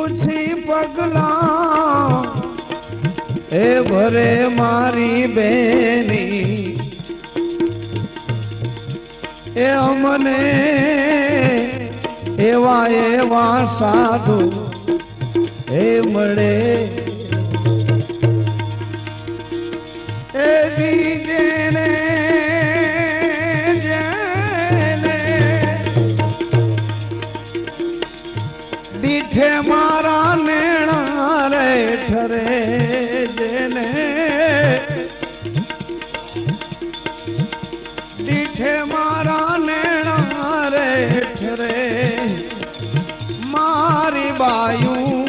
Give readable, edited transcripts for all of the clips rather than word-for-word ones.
પૂછી પગલા એ ભરે મારી બેની એ અમને એવા એવા સાધુ એ મળે એ દીજેને દીઠે મારા નેણા રે ઠરે જેને દીઠે મારા નેણા રે ઠરે મારી બાયું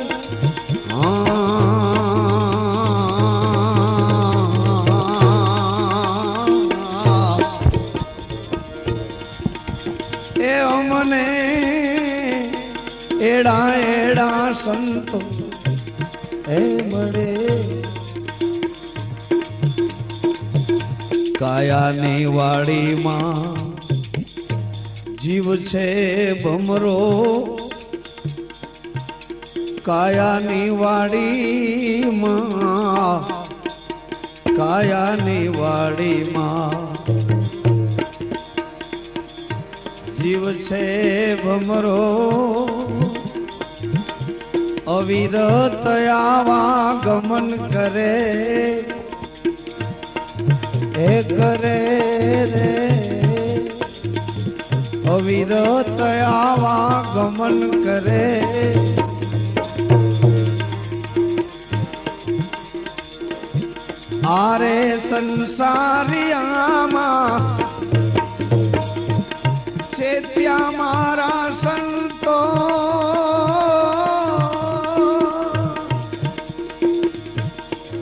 એ અમને એડા એડા સંતો એ મળે કાયાની વાડીમાં જીવ છે ભમરો કાયાની વાડીમાં કાયાની વાડીમાં જીવ છે ભમરો અવિરત આવા ગમન કરે એ કરે રે અવિરત આવા ગમન કરે આરે સંસારિયામાં છે ત્યાં મારા સંતો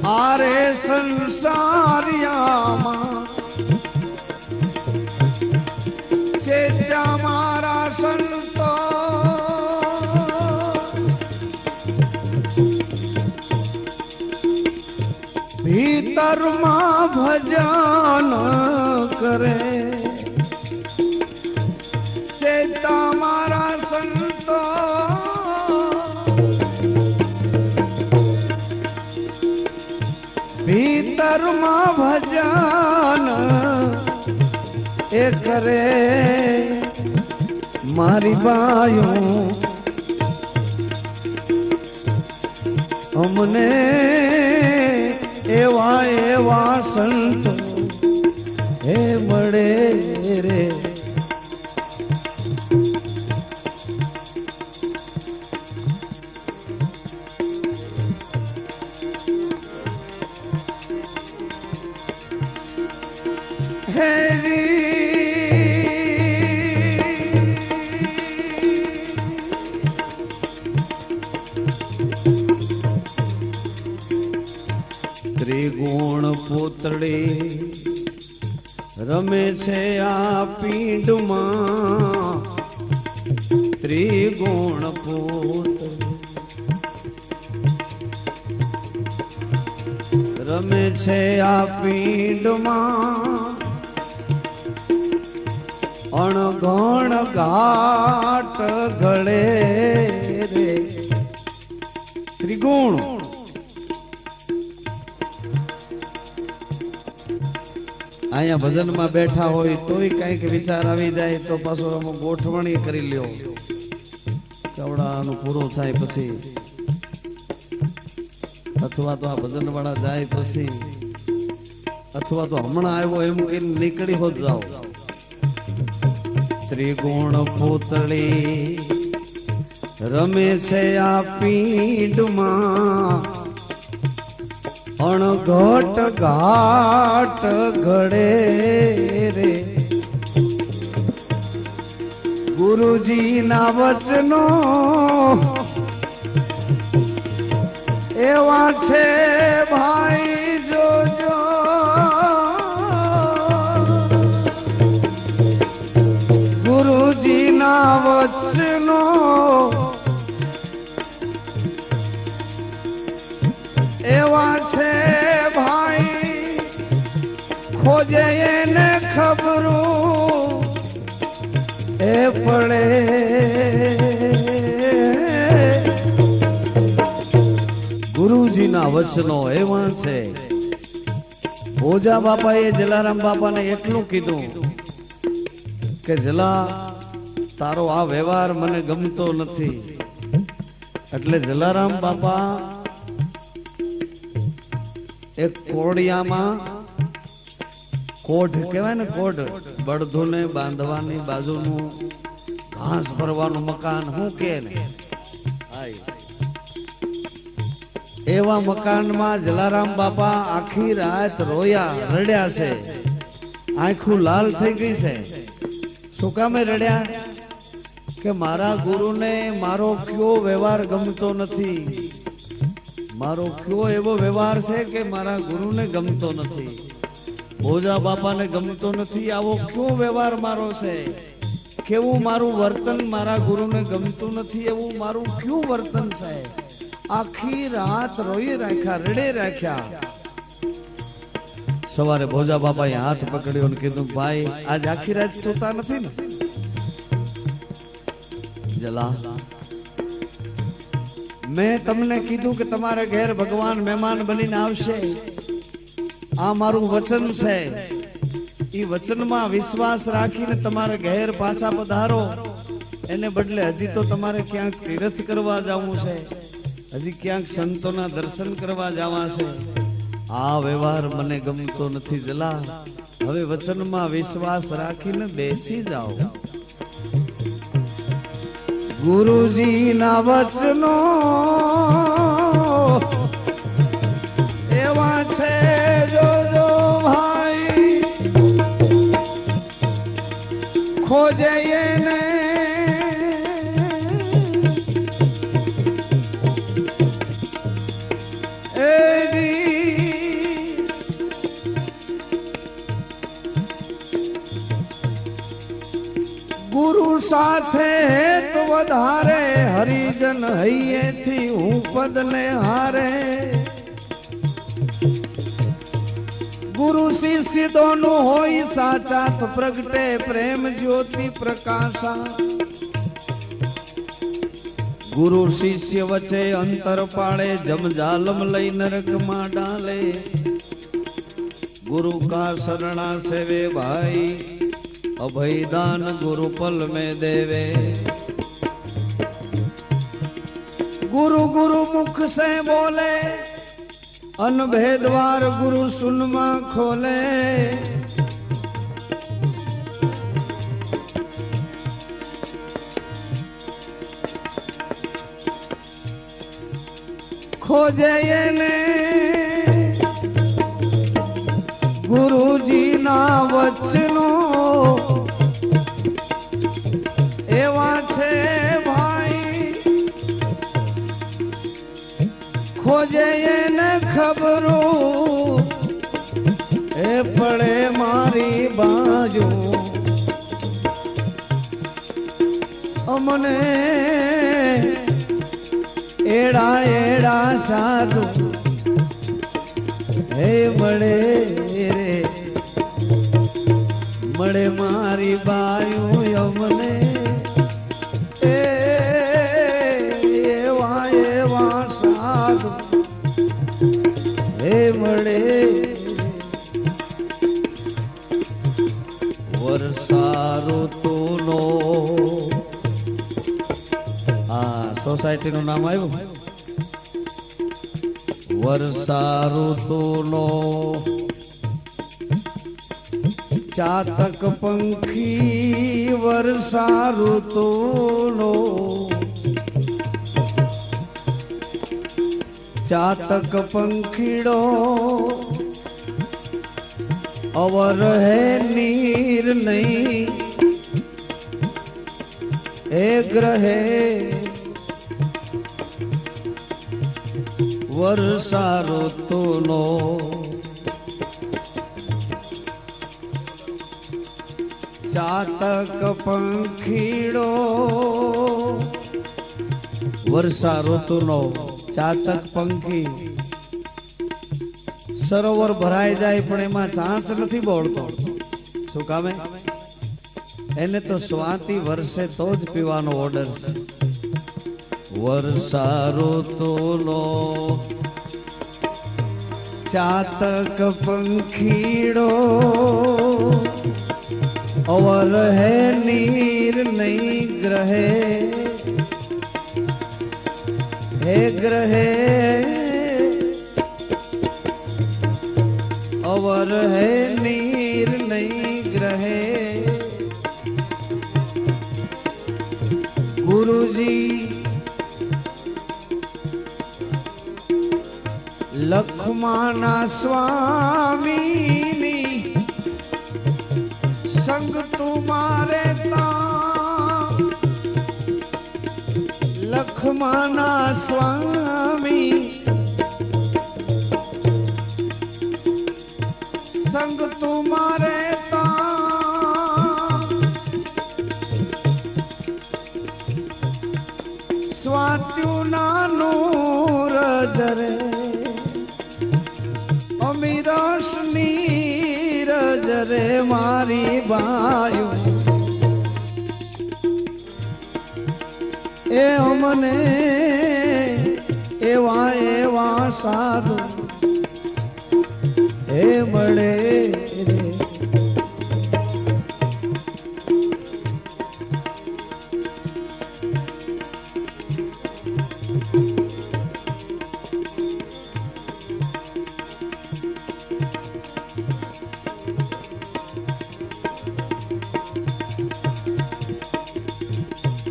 આરે સંસારિયામાં છે ત્યાં મારા સંતો ભીતરમાં ભજન કરે છે તમારા સંતો ભીતરમાં ભજન એ કરે મારી બાયું અમને એવા એવા સંતો એ મળે રે ત્રિગુણ પૂતળી રમે છે આ પીંડમાં ત્રિગુણ પૂતળી રમે છે આ પીંડમાં અણઘણ ઘાટ ઘડે રે ત્રિગુણ અહીંયા ભજનમાં બેઠા હોય તોય કઈક વિચાર આવી જાય તો પાછો આમાં ગોઠવણી કરી લ્યો કવડાનું પૂરું થાય પછી અથવા તો આ ભજન વાળા જાય પછી અથવા તો હમણાં આવ્યો એમ કઈ નીકળી હોત જાઓ ત્રિગુણ પૂતળી રમે છે આ પીંડમાં અણઘટ ઘાટ ઘડે રે ગુરુજી ના વચનો એવા છે ભાઈ જોજો ગુરુજી ના વચનો એવા છે ભાઈ ખોજે એને ખબરું એ પડે ગુરુજીના વચનો એવા છે. ભોજા બાપાએ જલારામ બાપાને એટલું કીધું કે જલા તારો આ વ્યવહાર મને ગમતો નથી. એટલે જલારામ બાપા એક કોડિયામાં કોઢ કહેવાય ને, કોઢ બળદોને બાંધવાની બાજુનું ઘાસ ભરવાનું મકાન શું કે ને, એવા મકાનમાં જલારામ બાપા આખી રાત રોયા, રડ્યા છે. આંખું લાલ થઈ ગઈ છે. શું કામે રડ્યા? કે મારા ગુરુને મારો કયો વ્યવહાર ગમતો નથી. મારો કયો એવો વ્યવહાર છે કે મારા ગુરુને ગમતો નથી, ભોજા બાપાને ગમતો નથી. આવો કયો વ્યવહાર મારો છે? કેવું મારું વર્તન મારા ગુરુને ગમતું નથી, એવું મારું કયું વર્તન છે? આખી રાત રોઈ રાખ્યા, રડે રાખ્યા. સવારે ભોજા બાપાએ હાથ પકડ્યો અને કીધું, ભાઈ આજ આખી રાત સૂતા નથી ને? જલા, મેં તમને કીધું કે તમારે ઘેર ભગવાન મહેમાન બનીને આવશે. આ મારું વચન છે. એ વચનમાં વિશ્વાસ રાખીને તમારે ઘેર પાછા પધારો. એને બદલે હજી તો તમારે ક્યાંક તીર્થ કરવા જવું છે, હજી ક્યાંક સંતોના દર્શન કરવા જવા છે. આ વ્યવહાર મને ગમતો નથી જલા. હવે વચનમાં વિશ્વાસ રાખીને બેસી જાઓ. ગુરુજીના વચનો એવા છે, જોજો ભાઈ, ખોજે એને ગુરુ સાથે તો વધારે, હરિજન હૈયેથી હું પદને હારે. ગુરુ શિષ્ય દોનું હોય સાચા, તો પ્રગટે પ્રેમ જ્યોતિ પ્રકાશા. ગુરુ શિષ્ય વચ્ચે અંતર પાડે, જમજાલમ લઈ નરકમાં ડાલે. गुरु का शरणा सेवे भाई, अभयदान गुरु पल में देवे। गुरु गुरु मुख से बोले, अनभेदवार गुरु सुनमा खोले। खोजे ने गुरुजी ना वचनो एवा छे भाई, खोजे ने खबरो ए पड़े मारी बाजू। अमने एड़ा एड़ा साधु हे मड़े रे, मड़े मारी बायू यमने एवा एवा साधु हे मड़े। वर्षा ऋतुनो सोसायटी नु नाम आयु। वर्षा ऋतुनो चातक पंखी, वर्षा ऋतुनो चातक पंखीड़ो अवर है नीर नहीं एक रहे। वर्षा ऋतुनो चातक पंखीड़ो, वर्षा ऋतुनो चातक पंखी सरोवर भराई जाए पण एमां चांस नथी बोलतो। शुं कामे? एने तो स्वाति वर्षे तो ज पीवानो ऑर्डर छे। वर्षा ऋतुनो चातक पंखीड़ो अवर है नीर नहीं ग्रहे हे ग्रहे अवर है नीर नहीं ग्रहे गुरुजी लखमाना स्वामी संग तुम्हारे लखमाना स्वामी संग तुम्हारे स्वात्यु नूर जरे अमीरस नीर जरे मारी बायु ए हमने एवा एवा साधु हे बड़े रे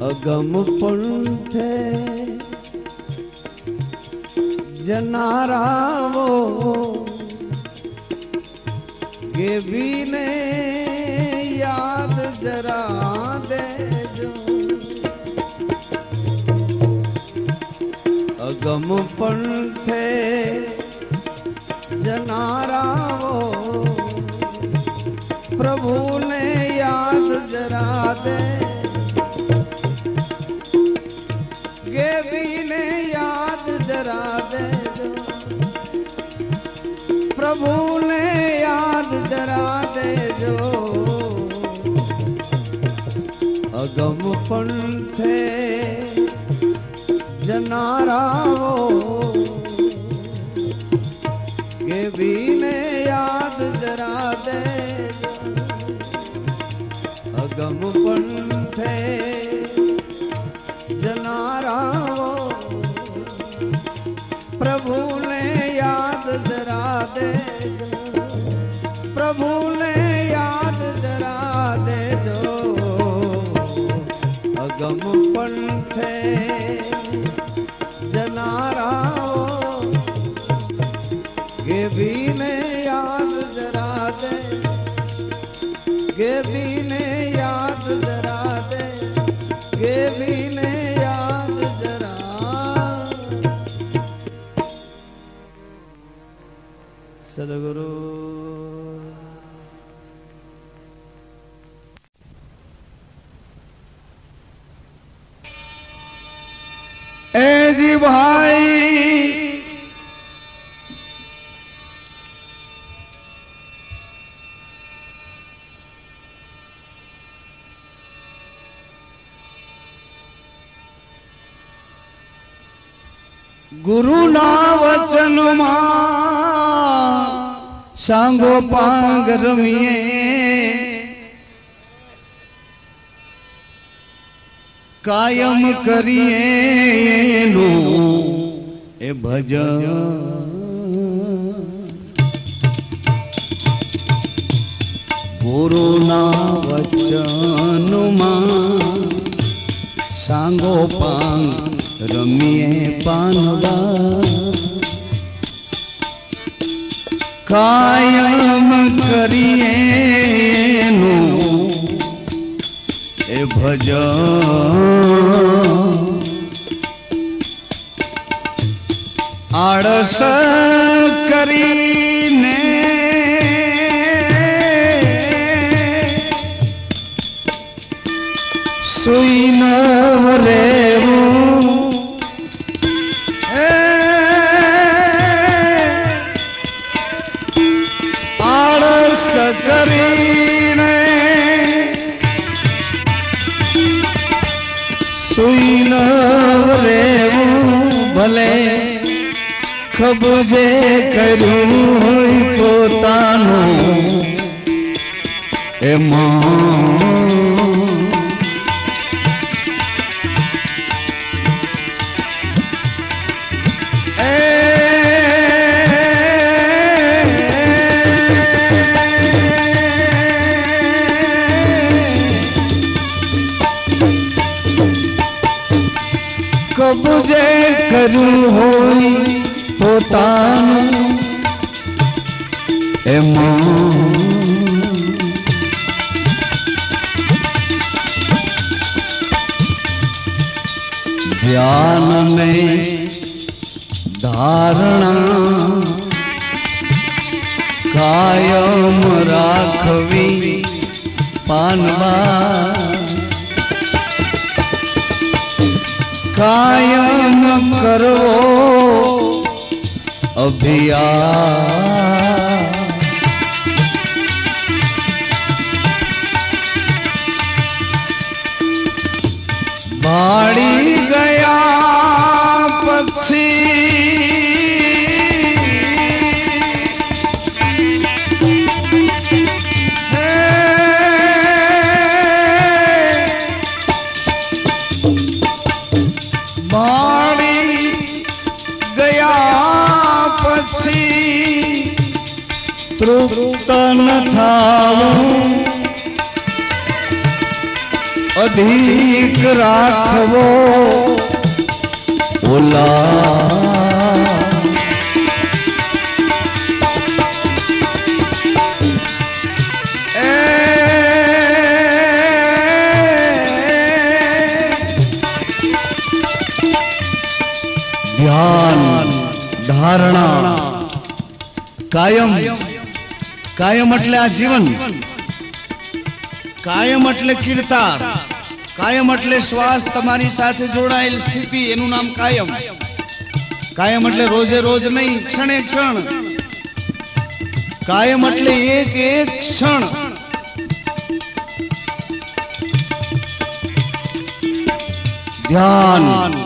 अगम पंथे जनारावो ये भी ने याद जरा दे जो अगम पंथे जनारावो प्रभु ने याद जरा दे ये भी ने याद जरा दे जो प्रभु ने याद जरा दे जो अगम पंथे जनारावो ये भी ने याद जरा दे जो अगम पंथे जनारावो प्रभु ने याद जरा दे प्रभु ने याद जरा दे जो अगम पंथे जनारावो ये भी ने याद जरा दे ये भी ने याद जरा दे ये भी ने याद जरा सदगुरु ए जी भाई गुरु ना वचन सांगो पांग रमिए कायम करिए नो ए भजन गुरु ना वचन सांगो पांग रमिए पानवा कायम करिए नो ए भजन आड़स करीने सुई न रेवूं आड़स करीने सुई न रेवूं भले કબજે કર્યું હોય પોતાનું એમાં કબજે કર્યું હોય પોતાનું એમાં ધ્યાન ને ધારણા કાયમ રાખવી પાનવા કાયમ કરવો અભિયાન ભાળી ગયા પછી તૃપ્ત ન થાવું અધિક રાખવો ઓલા ધ્યાન ધારણા કાયમ કાયમ એટલે આ જીવન કાયમ એટલે કીર્તાર કાયમ એટલે શ્વાસ તમારી સાથે જોડાયેલ સ્થિતિ એનું નામ કાયમ કાયમ એટલે રોજે રોજ નહીં ક્ષણે ક્ષણ કાયમ એટલે એક એક ક્ષણ ધ્યાન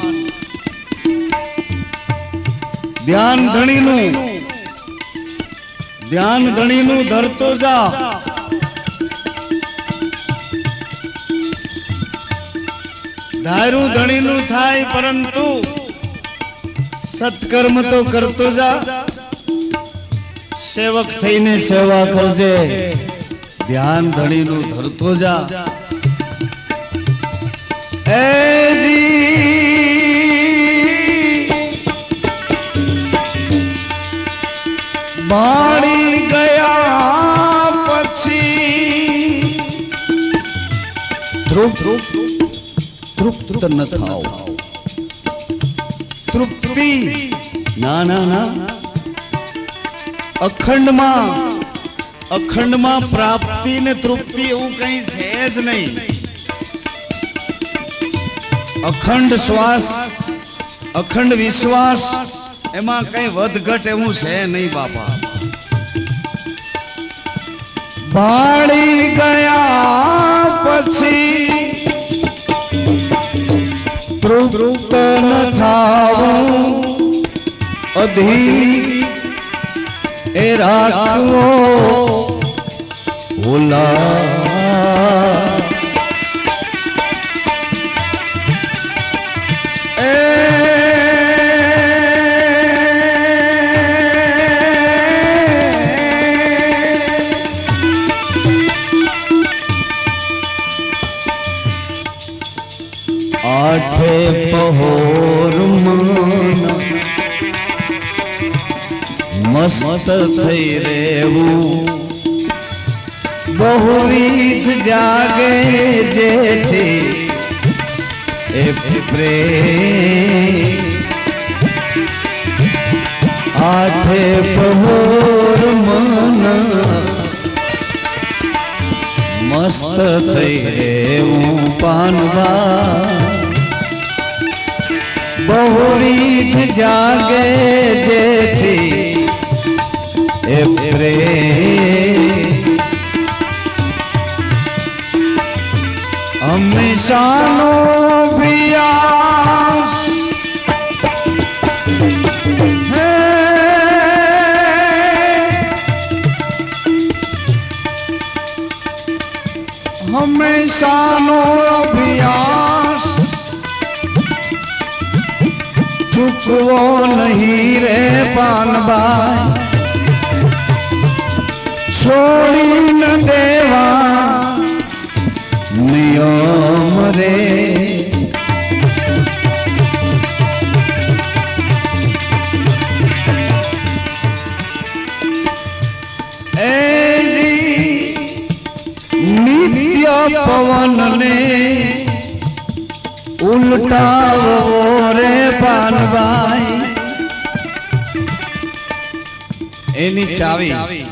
ધ્યાન ધણીનું ધરતો જા ધારું ધણીનું થાય પરંતુ સત્કર્મ તો કરતો જા સેવક થઈને સેવા કરજે ધ્યાન ધણીનું ધરતો જા એ ભાળી ગયા પછી તૃપ્ત ન થાવ તૃપ્તિ ના ના ના અખંડમાં પ્રાપ્તિ ને તૃપ્તિ એવું કઈ છે જ નહીં અખંડ શ્વાસ અખંડ વિશ્વાસ એમાં કઈ વધઘટ એવું છે નહીં બાપા ભાળી ગયા પછી તૃપ્ત ન થાવું અધિક એ રાખવો ઓલા આઠે પહોર મસ્ત થઈ રહેવું બહુવિધ જાગે જેથી એ પ્રેમ આઠે પહોર મન મસ્ત થઈ રહેવું પાનવા બહુવિધ જાગે જેથી એ પ્રેમ હંમેશાનો અભ્યાસ હે હંમેશાનો અભ્યાસ ચૂકવો નહીં રે પાનભાઈ, છોડી ન દેવા નિયમ રે. નિત્ય પવન ને ઉલટાવો રે પાનભાઈ, એની ચાવી.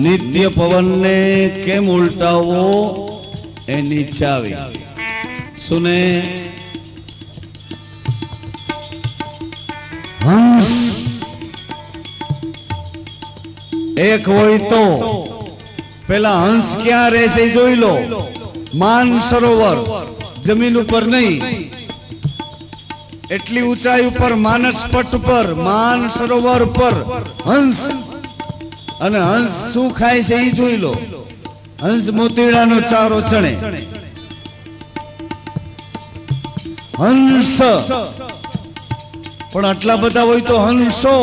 નિત્ય પવન ને કેમ ઉલટાવો એની ચાવી. સુને હંસ એક હોય તો પેલા હંસ ક્યાં રહેશે જોઈ લો. માન સરોવર, જમીન ઉપર નહીં, એટલી ઊંચાઈ ઉપર માનસ પટ પર, માન સરોવર પર હંસ. અને હંસ શું ખાય છે એ જોઈ લો. હંસ મોતીડાનો ચારો ચણે. હંસ પણ આટલા બધા હોય તો હંસો.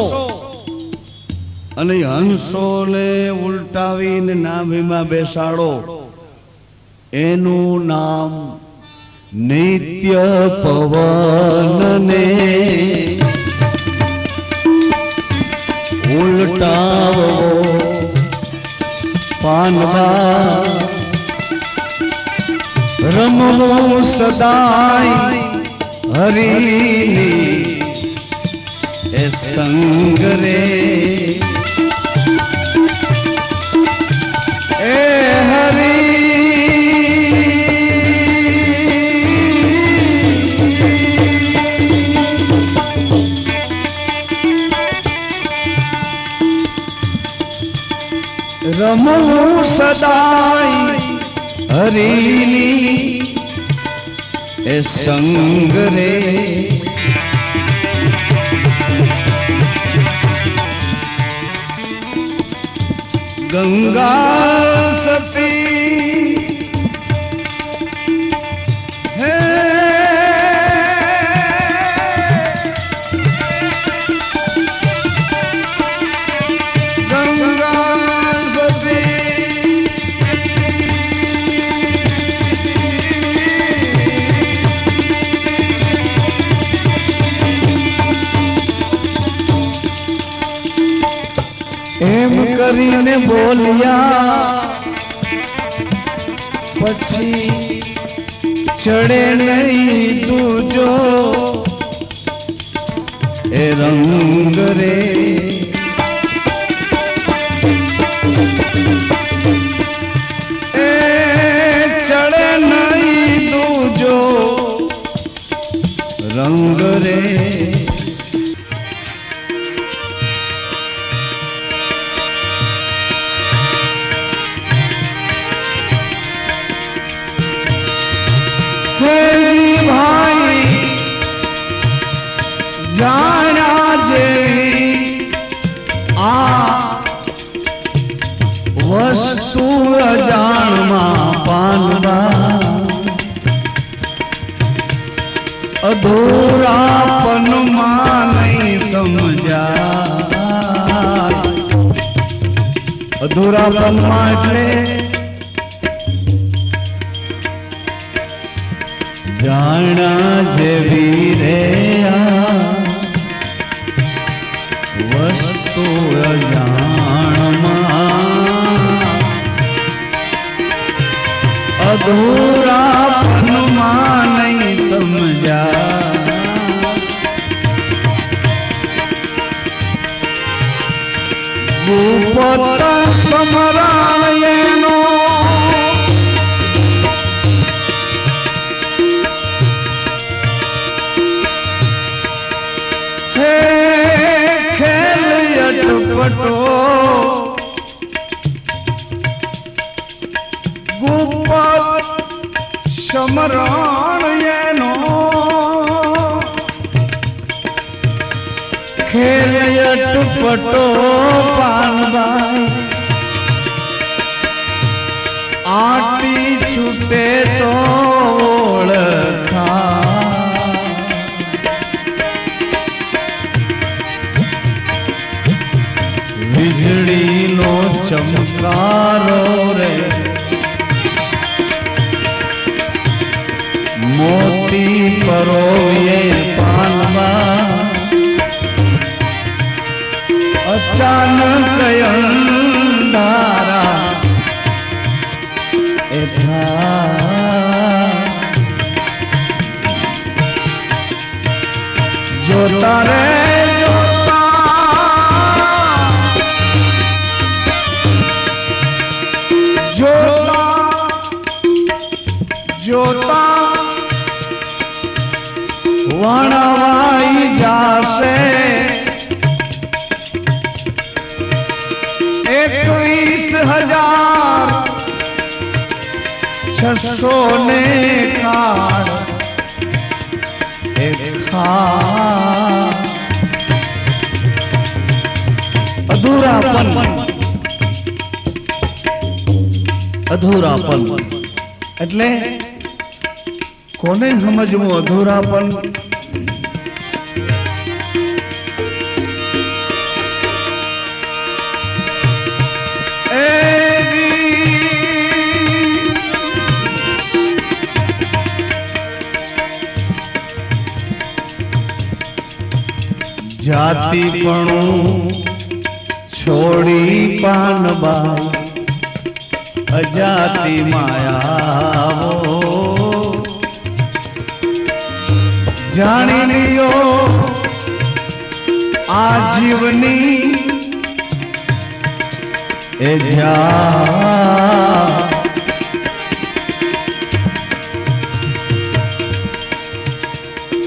અને હંસોને ઉલટાવીને નાભીમાં બેસાડો, એનું નામ નિત્ય પવન ને ઉલટાવો પાનવા. રમવું સદાય હરીની એ સંગ રે. એ હરી રમવું સદાય હરીની એ સંગ રે. ગંગા સતી હે ગંગા સતી એમ કરીને બોલ્યા પછી ચડે નહીં તુજો એ રંગ રે. એ ચડે નહીં તુજો રંગ રે. ભાઈ જાણા જેવી આ વસ્તુ અજાણમાં પાનવા. અધૂરાપનમાં નહીં સમજાય. અધૂરાપનમાં એટલે જાણા જેવી રે વસ્તુ અજાણમાં. અધૂરાપનમાં નહીં સમજા. ગુપત સમરાયનો પટો ગુપત સમરણ એનો ખેલ પટો પાનભાઈ. આટી છૂટ તે તો ઓળખા વીજળીનો ચમકારો રે મોતી પરોવીએ પાનમાં અચાનક અંધારા જોતા રે જોતા વણવાઈ જાશે 21,600 ને કાળ અધૂરાપન એટલે કોને સમજવું અધૂરાપન? જાતિપણું છોડી પાનબાઈ અજાતિ માયાવો જાણી લ્યો આ જીવની એ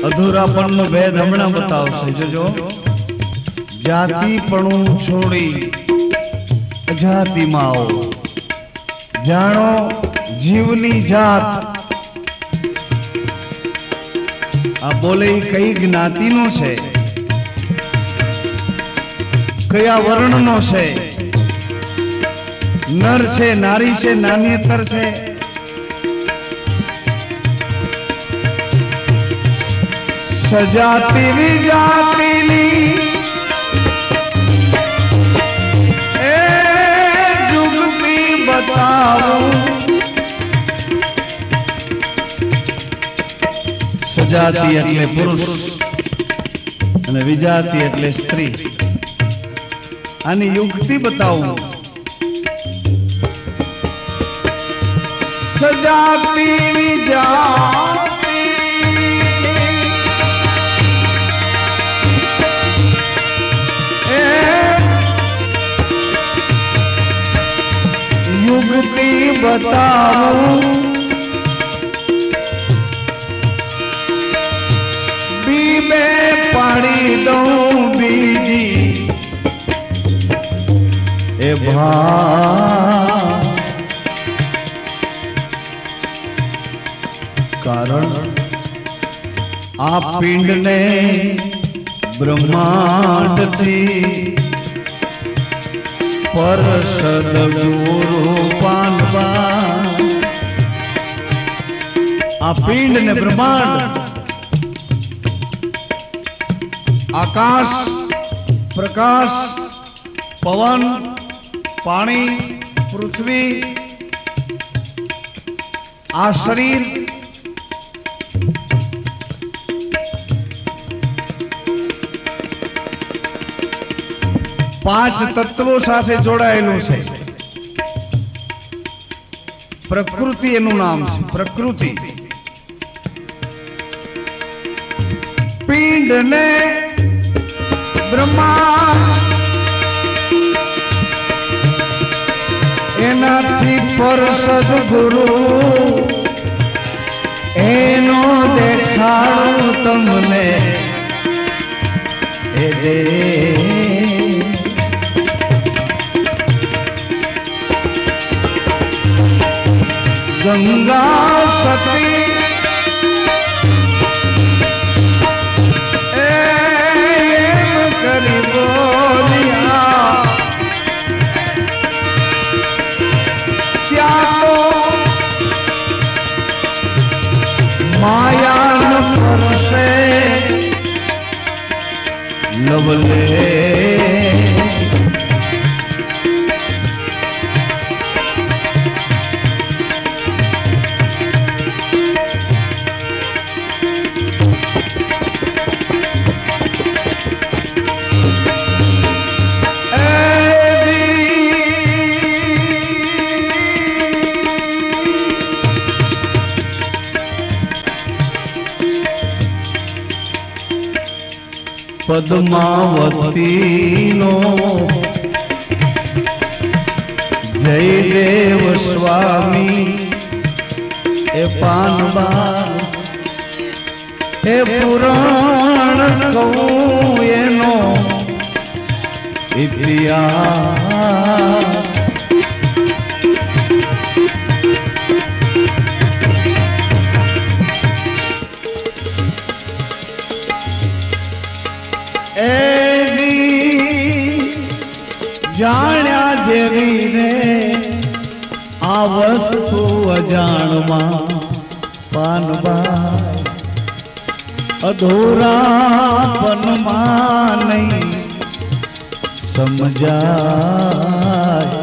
અધૂરાપણનો ભેદ હમણાં બતાવશે જોજો. જાતિપણું છોડી અજાતિમાં આવો જાણો જીવની જાત. આ બોલે કઈ જ્ઞાતિનો છે, કયા વર્ણનો છે, નર છે નારી છે નાન્યતર છે, સજાતી વિજાતીની એ જુગતી બતાવું. સજાતી એટલે પુરુષ અને વિજાતી એટલે સ્ત્રી. આની યુક્તિ બતાવું. સજાતી વિજાતી યુક્તિ બતાવું. બીબે પાડી દઉં બીજી એ ભા. કારણ આ પિંડને બ્રહ્માંડથી પર સદગુરુ પાનવા. આ પિંડ ને બ્રહ્માંડ, આકાશ, પ્રકાશ, પવન, પાણી, પૃથ્વી, આ શરીર, પાંચ તત્વો સાથે જોડાયેલું છે. પ્રકૃતિ એનું નામ છે. પ્રકૃતિ પિંડ ને બ્રહ્માંડ એનાથી પર સદગુરુ એનો દેખાડું તમને એ દે. ગંગા સતી એમ કરી બોલ્યા ત્યાં તો લવલે પદ્માવતી નો જયદેવ સ્વામી એ પાનબા એ પુરાણ કહું એનો ઇતિહાસ જાણ્યા જેવી રે આ વસ્તુ અજાણમાં પાનબાઈ અધૂરાપનમાં નહીં સમજાય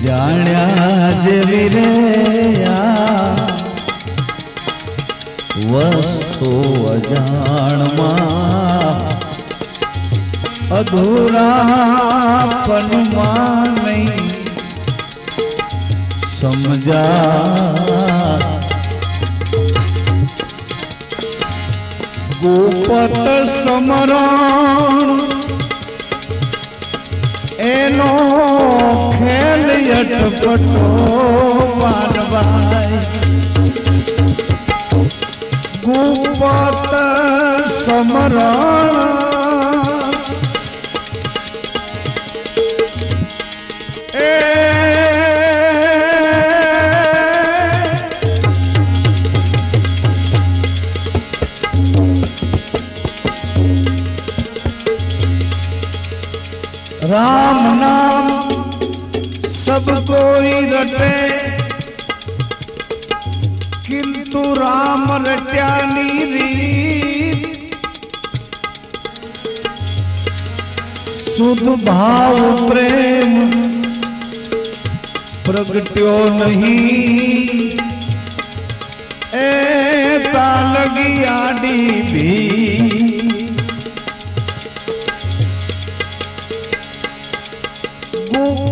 જાણ્યા જેવી રે આ વસ્તુ અજાણમાં અધૂરાપનમાં નહીં સમજા ગોપત સમરણ એનો ખેલ અટપટો પાનબાઈ ગોપત સમરણ राम नाम सब कोई रटे किंतु राम रट्यानी रीत शुद्ध भाव प्रेम प्रगट्यो नहीं ए तालगी आडी भी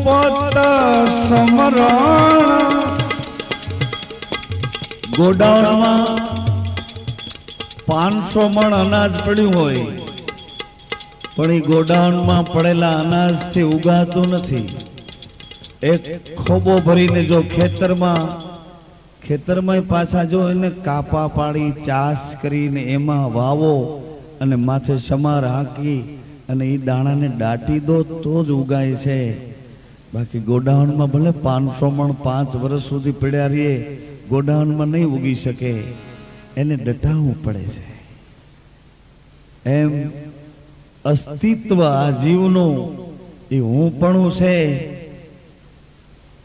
ગુપત સમરણ ગોડાઉનમાં 500 મણ અનાજ પડ્યું હોય પણ એ ગોડાઉનમાં પડેલા અનાજથી ઉગાતું નથી. એક ખોબો ભરીને જો ખેતરમાં પાછા જો એને કાપા પાડી ચાસ કરીને એમાં વાવો અને માથે સમાર હાંકી અને એ દાણાને દાટી દો તો જ ઉગાય છે. બાકી ગોડાઉનમાં ભલે 500 મણ 5 વર્ષ સુધી પડ્યા રહીએ ગોડાઉનમાં નહીં ઉગી શકે, એને દટાવવું પડે છે. એમ અસ્તિત્વ આ જીવનું એ હુંપણું છે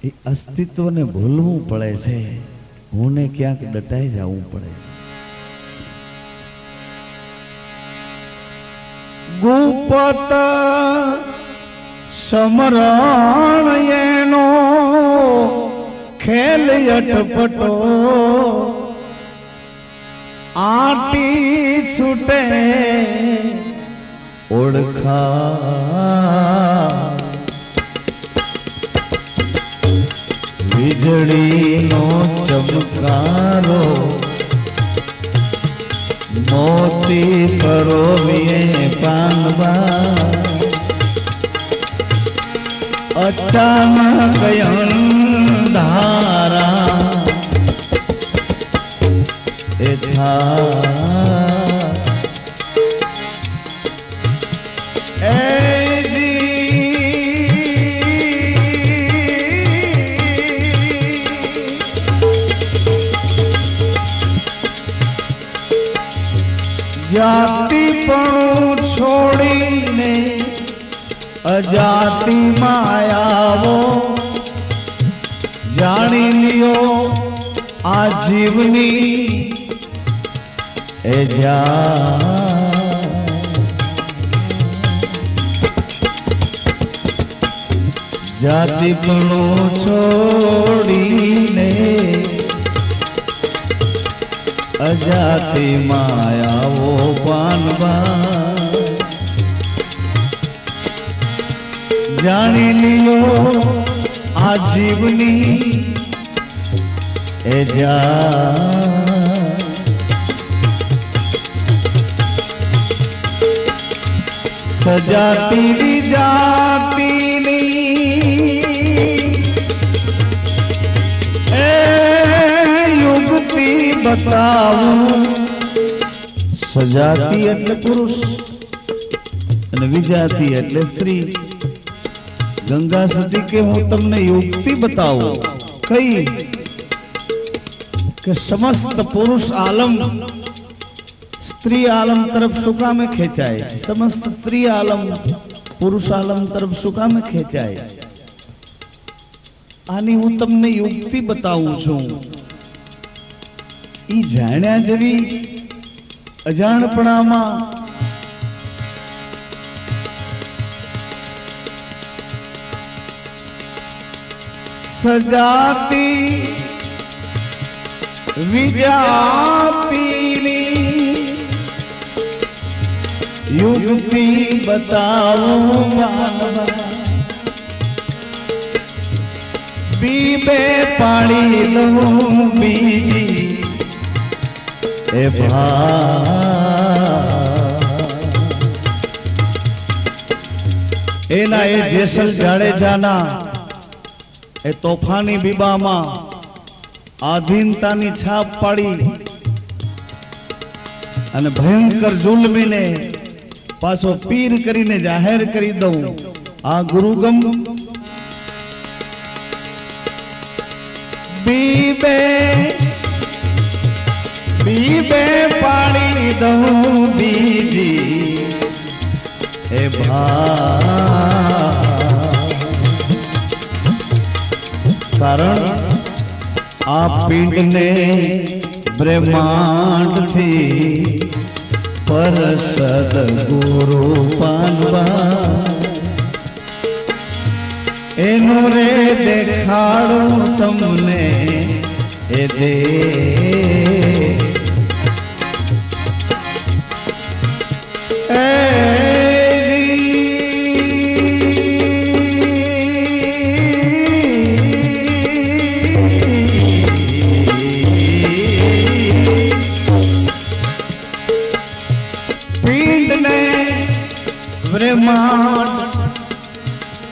એ અસ્તિત્વને ભૂલવું પડે છે. હુંને ક્યાંક દટાઈ જવું પડે છે. ગુપત સમરણ એનો ખેલ અટપટો આટી છૂટે ઓળખા વીજળીનો ચમકારો મોતી પરોવીએ પાનબા અચાનક અંધારા એ જાતિપણું છોડીને અજાતિમાં આવો જાણી લ્યો આ જીવની ए जा जाति पणो छोड़ीने अजाति माया वो पानवा जानी लियो आ जीवनी ए जा सजाती जाती युक्ति बताऊं सजाती એટલે પુરુષ અને વિજાતી એટલે સ્ત્રી ગંગા સતી કે હું તમને યુક્તિ બતાવું કઈ કે સમસ્ત પુરુષ આલમ स्त्री आलम तरफ सुका में खेचाए समस्त स्त्री आलम पुरुष आलम तरफ सुका में खेचाए आनी हूँ तमने युक्ति बताऊं छू ई जाण्या जेवी अजाणपणामां सजाती विजातीनी युक्ति बताओ मानवा बीबे पाड़ी लूं बीजी ए भा एना ए जेसल जाडेजाना ए तोफानी बीबामा आधीनतानी छाप पाड़ी अने भयंकर जुल्मी ने पाछो पीर करीने जाहिर करी दऊं आ गुरुगम बीबे बीबे पाड़ी दऊं बीजी ए भा कारण आ पिंड ने ब्रह्मांड थी पर सदगुरु पानवा एनो रे देखाड़ू तमने ए दे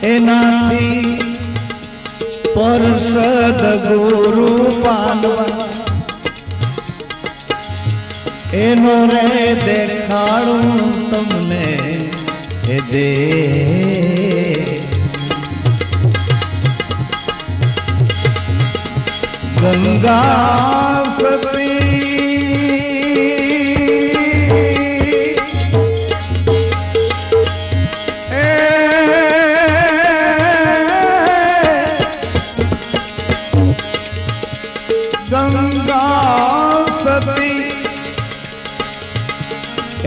एनाथी पर सदगुरु पानवा एनो रे देखाड़ू तमने ए दे गंगा सती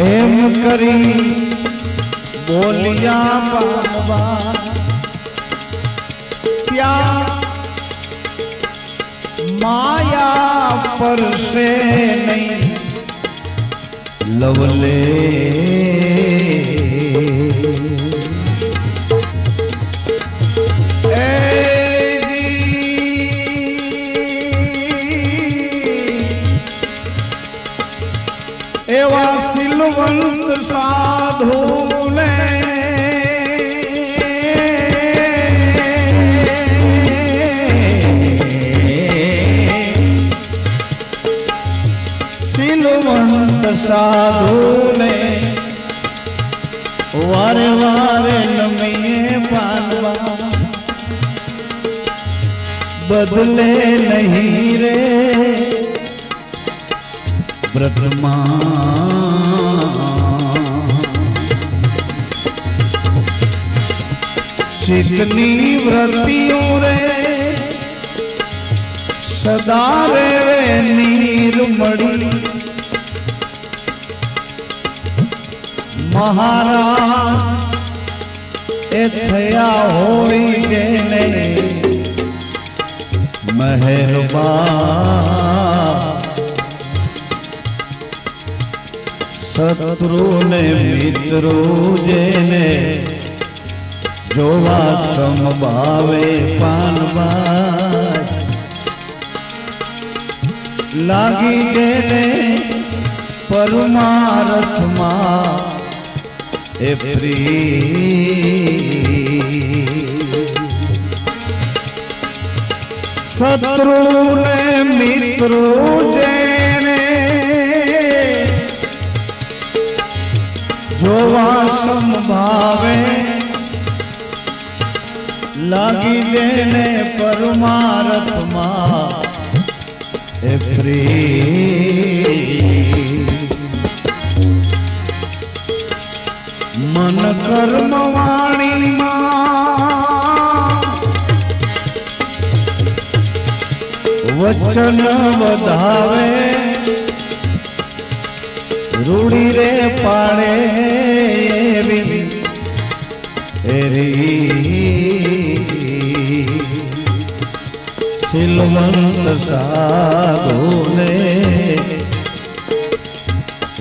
एम करी बोलिया पानवा प्यार माया पर से नहीं लवले एवा सिलवंत साधु ने सिलवंत साधु ने वारे वारे नमिए पानवा बदले नहीं रे ब्रह्मा चितनी व्रतियों रे सदा रे नीर मड़ी महाराज ए थया होई जेने मेहरबान शत्रु ने मित्रु जेने जोवा समभावे पानबाई लागी जेने परमारथ मां ए शत्रु ने मित्रु जेने जोवा समभावे लागी जेने परमारथ मां ए मन कर्म वाणी वचन वधावे रूढ़ी रे पाड़े सिलवंत साधु ने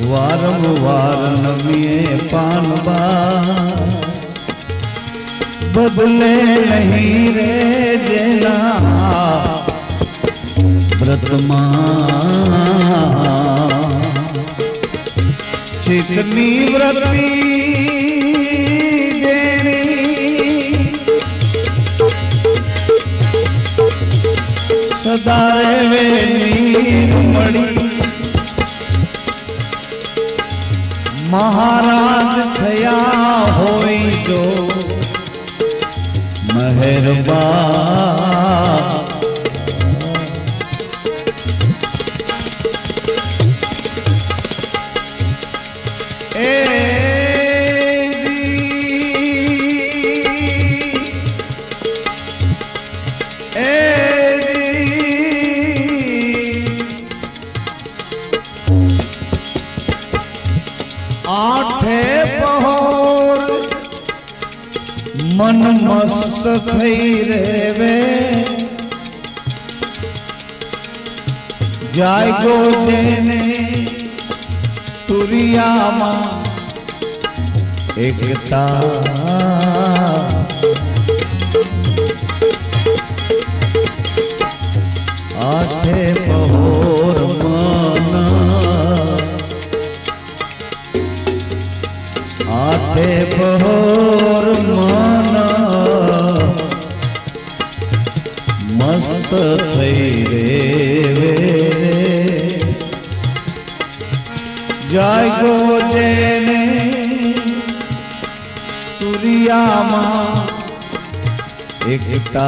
वारंवार नमिए पानबा बदले नहीं रे जेना व्रतमा चितनी व्रती देनी सदा वे नीर मड़ी महाराज थया होई जो मेहरबान आठे पहोर मन मस्त थई रेवे जाय गो जेने तुरिया मां एकता आठे पहोर मन आठे पहोर मन मस्त थई रेवे जाय गो जेने तुरिया मां एकता